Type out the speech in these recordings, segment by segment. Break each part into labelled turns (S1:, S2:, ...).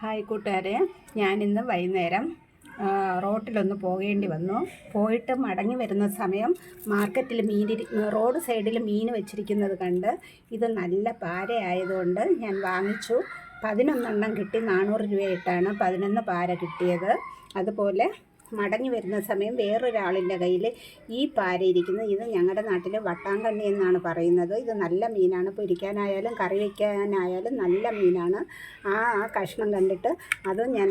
S1: Hi കൂട്ടുകാരെ, ഞാനിന്ന് വൈകുന്നേരം റോട്ടിലൊന്ന് പോകേണ്ടി വന്നു. പോയിട്ട് മടങ്ങി വരുന്ന സമയം മാർക്കറ്റിൽ റോഡ് സൈഡിൽ മീൻ വെച്ചിരിക്കുന്നത് കണ്ട് ഇത് നല്ല പാര ആയതുകൊണ്ട് ഞാൻ വാങ്ങിച്ചു. 11 കിട്ടി. 400 രൂപയായിട്ടാണ് 11 പാര കിട്ടിയത്. അതുപോലെ മടങ്ങി വരുന്ന സമയം വേറൊരാളിൻ്റെ കയ്യിൽ ഈ പാര ഇരിക്കുന്നത്. ഇത് ഞങ്ങളുടെ നാട്ടിൽ വട്ടാങ്കണ്ണി എന്നാണ് പറയുന്നത്. ഇത് നല്ല മീനാണ്. പൊരിക്കാനായാലും കറി വയ്ക്കാനായാലും നല്ല മീനാണ്. ആ കഷ്ണം കണ്ടിട്ട് അതും ഞാൻ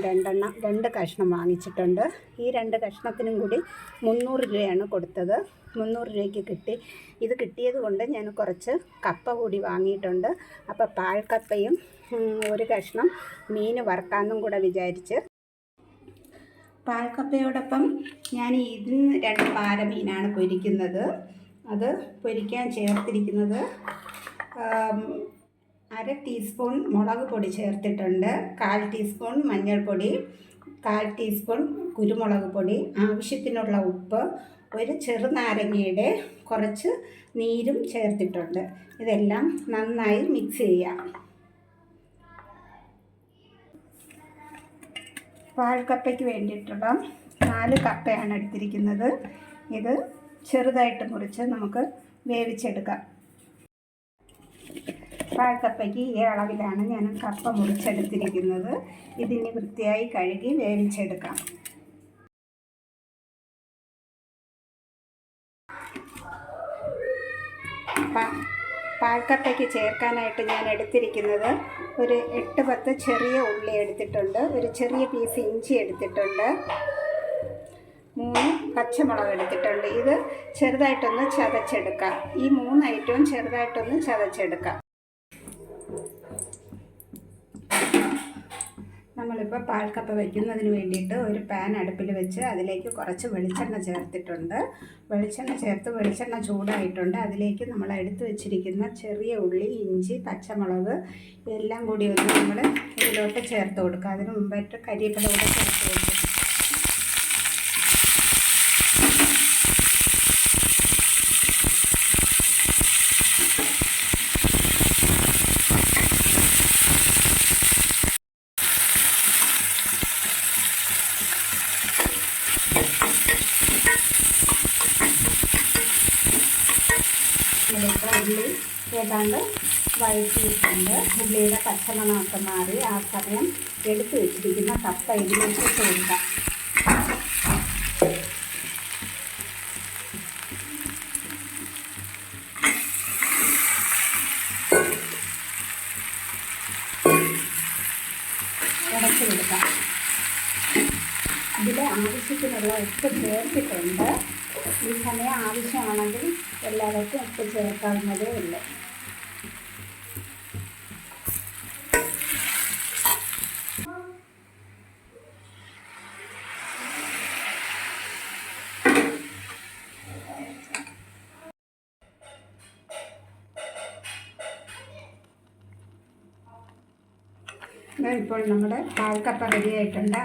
S1: 2 കഷ്ണം വാങ്ങിച്ചിട്ടുണ്ട്. ഈ 2 കഷ്ണത്തിനും കൂടി 300 രൂപയാണ് കൊടുത്തത്. 300 രൂപയ്ക്ക് കിട്ടി. ഇത് കിട്ടിയത് കൊണ്ട് ഞാൻ കുറച്ച് കപ്പ കൂടി വാങ്ങിയിട്ടുണ്ട്. അപ്പോൾ പാൽക്കപ്പയും ഒരു കഷ്ണം മീൻ വറുക്കാമെന്നും കൂടെ വിചാരിച്ച്. പാൽക്കപ്പയോടൊപ്പം ഞാൻ ഇതിന് 2 പാര മീനാണ് പൊരിക്കുന്നത്. അത് പൊരിക്കാൻ ചേർത്തിരിക്കുന്നത് 1/2 ടീസ്പൂൺ മുളക് പൊടി ചേർത്തിട്ടുണ്ട്, 1/4 ടീസ്പൂൺ മഞ്ഞൾപ്പൊടി, 1/4 ടീസ്പൂൺ കുരുമുളക് പൊടി, ആവശ്യത്തിനുള്ള ഉപ്പ്, ഒരു ചെറുനാരങ്ങയുടെ കുറച്ച് നീരും ചേർത്തിട്ടുണ്ട്. ഇതെല്ലാം നന്നായി മിക്സ് ചെയ്യാം. പാൽക്കപ്പയ്ക്ക് വേണ്ടിയിട്ടുള്ള 4 കപ്പയാണ് എടുത്തിരിക്കുന്നത്. ഇത് ചെറുതായിട്ട് മുറിച്ച് നമുക്ക് വേവിച്ചെടുക്കാം. പാൽക്കപ്പയ്ക്ക് ഈ അളവിലാണ് ഞാൻ കപ്പ മുറിച്ചെടുത്തിരിക്കുന്നത്. ഇതിന് വൃത്തിയായി കഴുകി വേവിച്ചെടുക്കാം. പാൽക്കപ്പയ്ക്ക് ചേർക്കാനായിട്ട് ഞാൻ എടുത്തിരിക്കുന്നത് ഒരു 8-10 ചെറിയ ഉള്ളി എടുത്തിട്ടുണ്ട്, ഒരു ചെറിയ പീസ് ഇഞ്ചി എടുത്തിട്ടുണ്ട്, 3 പച്ചമുളക് എടുത്തിട്ടുണ്ട്. ഇത് ചെറുതായിട്ടൊന്ന് ചതച്ചെടുക്കാം. ഈ 3 ഐറ്റവും ചെറുതായിട്ടൊന്ന് ചതച്ചെടുക്കാം. നമ്മളിപ്പോൾ പാൽക്കപ്പ വയ്ക്കുന്നതിന് വേണ്ടിയിട്ട് ഒരു പാൻ അടുപ്പിൽ വെച്ച് അതിലേക്ക് കുറച്ച് വെളിച്ചെണ്ണ ചേർത്തിട്ടുണ്ട്. വെളിച്ചെണ്ണ ചൂടായിട്ടുണ്ട്. അതിലേക്ക് നമ്മൾ എടുത്തു വെച്ചിരിക്കുന്ന ചെറിയ ഉള്ളി, ഇഞ്ചി, പച്ചമുളക് എല്ലാം കൂടി ഒന്ന് നമ്മൾ ഇതിലോട്ട് ചേർത്ത് കൊടുക്കുക. അതിന് മുമ്പായിട്ട് കരിവേപ്പില കൂടെ ചേർത്ത് കൊടുക്കുക. ഉള്ളി ഏതാണ്ട് വഴറ്റിയിട്ടുണ്ട്. ഉള്ളിയുടെ പച്ചമണമൊക്കെ മാറി ആ സമയം എടുത്തു വെച്ചിരിക്കുന്ന കപ്പ ഇതിലേക്ക് ചേർക്കാം. ഉടച്ചു കൊടുക്കാം. ഇതിൽ ആവശ്യത്തിനുള്ള ഉപ്പ് ചേർത്തിട്ടുണ്ട്. ഈ സമയം ആവശ്യമാണെങ്കിൽ എല്ലാവർക്കും ഉപ്പ് ചേർക്കാവുന്നതേ ഉള്ളൂ. ഇപ്പോൾ നമ്മുടെ പാൽക്കപ്പ റെഡി ആയിട്ടുണ്ട്.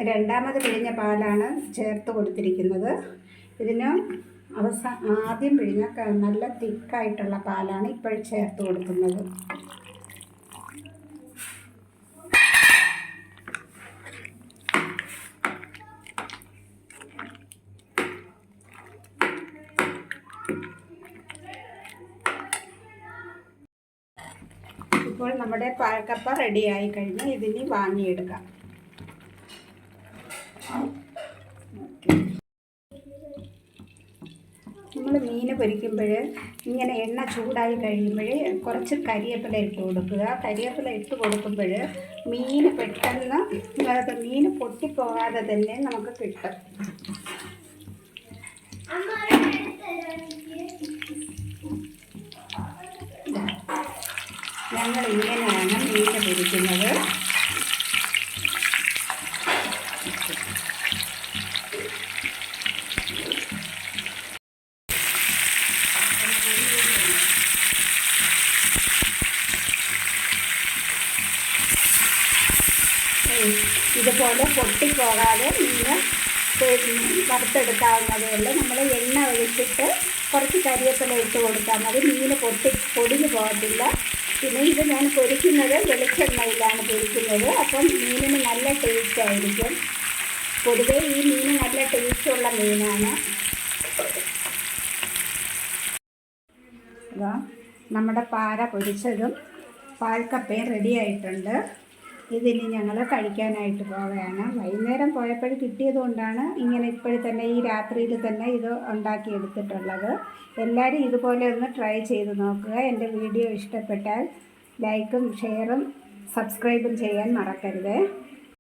S1: രണ്ടാമത് പിഴിഞ്ഞ പാലാണ് ചേർത്ത് കൊടുത്തിരിക്കുന്നത്. ഇതിന് ആദ്യം പിഴിഞ്ഞ നല്ല തിക്കായിട്ടുള്ള പാലാണ് ഇപ്പോൾ ചേർത്ത് കൊടുക്കുന്നത്. ഇപ്പോൾ നമ്മുടെ പാൽക്കപ്പ റെഡിയായി കഴിഞ്ഞ് ഇതിനി വാങ്ങിയെടുക്കാം. നമ്മൾ മീൻ പൊരിക്കുമ്പോൾ ഇങ്ങനെ എണ്ണ ചൂടായി കഴിയുമ്പോൾ കുറച്ച് കരിവേപ്പില ഇട്ട് കൊടുക്കുക. കരിവേപ്പില ഇട്ട് കൊടുക്കുമ്പോൾ മീൻ പെട്ടെന്ന് മീൻ പൊട്ടിപ്പോകാതെ തന്നെ നമുക്ക് കിട്ടും. ഞങ്ങൾ ഇങ്ങനെയാണ് മീൻ പൊരിക്കുന്നത്. ഇതുപോലെ പൊട്ടിപ്പോകാതെ മീൻ വറുത്തെടുക്കാവുന്നതേ ഉള്ളൂ. നമ്മൾ എണ്ണ ഒഴിച്ചിട്ട് കുറച്ച് കരിവേപ്പില ഇട്ട് കൊടുത്താൽ മതി. മീൻ പൊടിഞ്ഞു പോകത്തില്ല. പിന്നെ ഇത് ഞാൻ പൊരിക്കുന്നത് വെളിച്ചെണ്ണയിലാണ് പൊരിക്കുന്നത്. അപ്പം മീനിന് നല്ല ടേസ്റ്റ് ആയിരിക്കും. പൊതുവേ ഈ മീൻ നല്ല ടേസ്റ്റുള്ള മീനാണ്. ഇതാ നമ്മുടെ പാര പൊരിച്ചതും പാൽക്കപ്പയും റെഡി ആയിട്ടുണ്ട്. ഇതിനി ഞങ്ങൾ കഴിക്കാനായിട്ട് പോവുകയാണ്. വൈകുന്നേരം പോയപ്പോൾ കിട്ടിയത് കൊണ്ടാണ് ഇങ്ങനെ ഇപ്പോഴും തന്നെ ഈ രാത്രിയിൽ തന്നെ ഇത് ഉണ്ടാക്കിയെടുത്തിട്ടുള്ളത്. എല്ലാവരും ഇതുപോലെ ഒന്ന് ട്രൈ ചെയ്ത് നോക്കുക. എൻ്റെ വീഡിയോ ഇഷ്ടപ്പെട്ടാൽ ലൈക്കും ഷെയറും സബ്സ്ക്രൈബും ചെയ്യാൻ മറക്കരുത്.